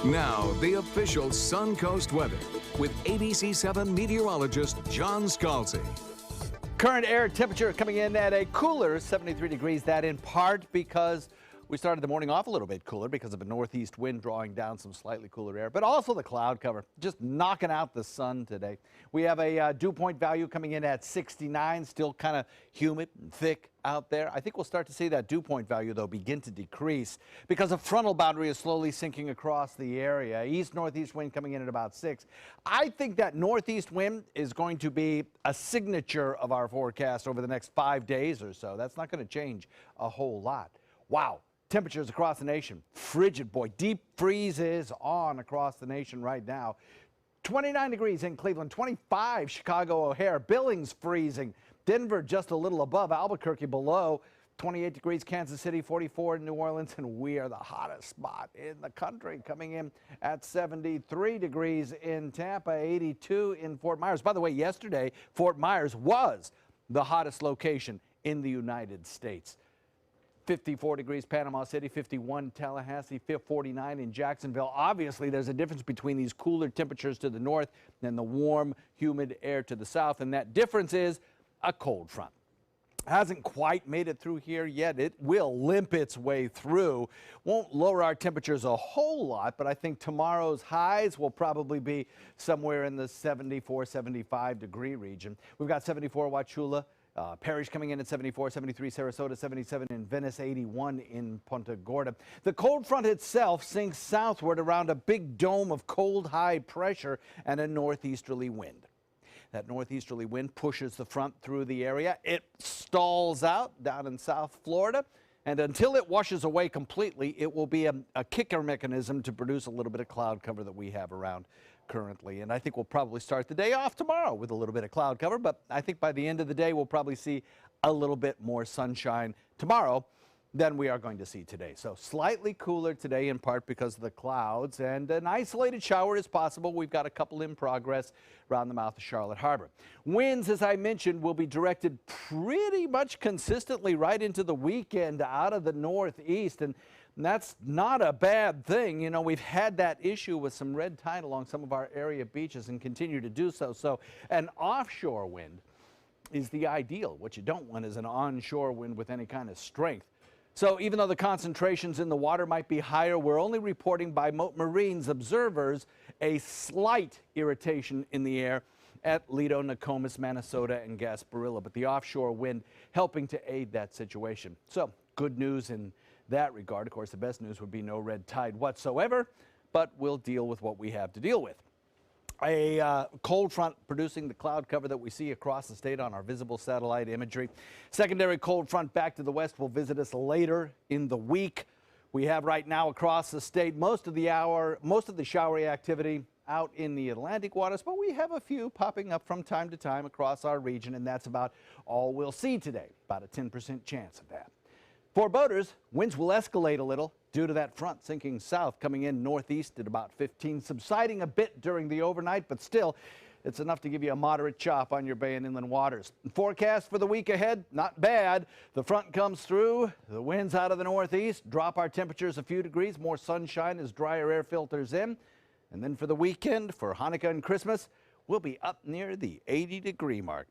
Now, the official Suncoast weather with ABC7 meteorologist John Scalzi. Current air temperature coming in at a cooler 73 degrees. That in part because we started the morning off a little bit cooler because of a northeast wind drawing down some slightly cooler air, but also the cloud cover just knocking out the sun today. We have a dew point value coming in at 69, still kind of humid and thick out there. I think we'll start to see that dew point value, though, begin to decrease because a frontal boundary is slowly sinking across the area. East-northeast wind coming in at about 6. I think that northeast wind is going to be a signature of our forecast over the next 5 days or so. That's not going to change a whole lot. Wow. Temperatures across the nation, frigid, boy. Deep freeze is on across the nation right now. 29 degrees in Cleveland, 25 Chicago O'Hare, Billings freezing, Denver just a little above, Albuquerque below, 28 degrees Kansas City, 44 in New Orleans, and we are the hottest spot in the country, coming in at 73 degrees in Tampa, 82 in Fort Myers. By the way, yesterday, Fort Myers was the hottest location in the United States. 54 degrees Panama City, 51 Tallahassee, 49 in Jacksonville. Obviously, there's a difference between these cooler temperatures to the north and the warm, humid air to the south, and that difference is a cold front. Hasn't quite made it through here yet. It will limp its way through. Won't lower our temperatures a whole lot, but I think tomorrow's highs will probably be somewhere in the 74, 75 degree region. We've got 74 Wauchula. Parrish coming in at 74, 73 Sarasota, 77 in Venice, 81 in Punta Gorda. The cold front itself sinks southward around a big dome of cold high pressure and a northeasterly wind. That northeasterly wind pushes the front through the area. It stalls out down in South Florida, and until it washes away completely, it will be a kicker mechanism to produce a little bit of cloud cover that we have around currently. And I think we'll probably start the day off tomorrow with a little bit of cloud cover, but I think by the end of the day, we'll probably see a little bit more sunshine tomorrow than we are going to see today. So slightly cooler today, in part because of the clouds, and an isolated shower is possible. We've got a couple in progress around the mouth of Charlotte Harbor. Winds, as I mentioned, will be directed pretty much consistently right into the weekend out of the northeast, and that's not a bad thing. You know, we've had that issue with some red tide along some of our area beaches and continue to do so. So an offshore wind is the ideal. What you don't want is an onshore wind with any kind of strength. So even though the concentrations in the water might be higher, we're only reporting by Marines observers a slight irritation in the air at Lido, Nokomis, Minnesota, and Gasparilla, but the offshore wind helping to aid that situation. So good news in that regard. Of course, the best news would be no red tide whatsoever, but we'll deal with what we have to deal with. A cold front producing the cloud cover that we see across the state on our visible satellite imagery. Secondary cold front back to the west will visit us later in the week. We have right now across the state most of the showery activity out in the Atlantic waters, but we have a few popping up from time to time across our region, and that's about all we'll see today, about a 10% chance of that. For boaters, winds will escalate a little due to that front sinking south, coming in northeast at about 15, subsiding a bit during the overnight, but still, it's enough to give you a moderate chop on your bay and inland waters. Forecast for the week ahead, not bad. The front comes through, the winds out of the northeast, drop our temperatures a few degrees, more sunshine as drier air filters in. And then for the weekend, for Hanukkah and Christmas, we'll be up near the 80-degree mark.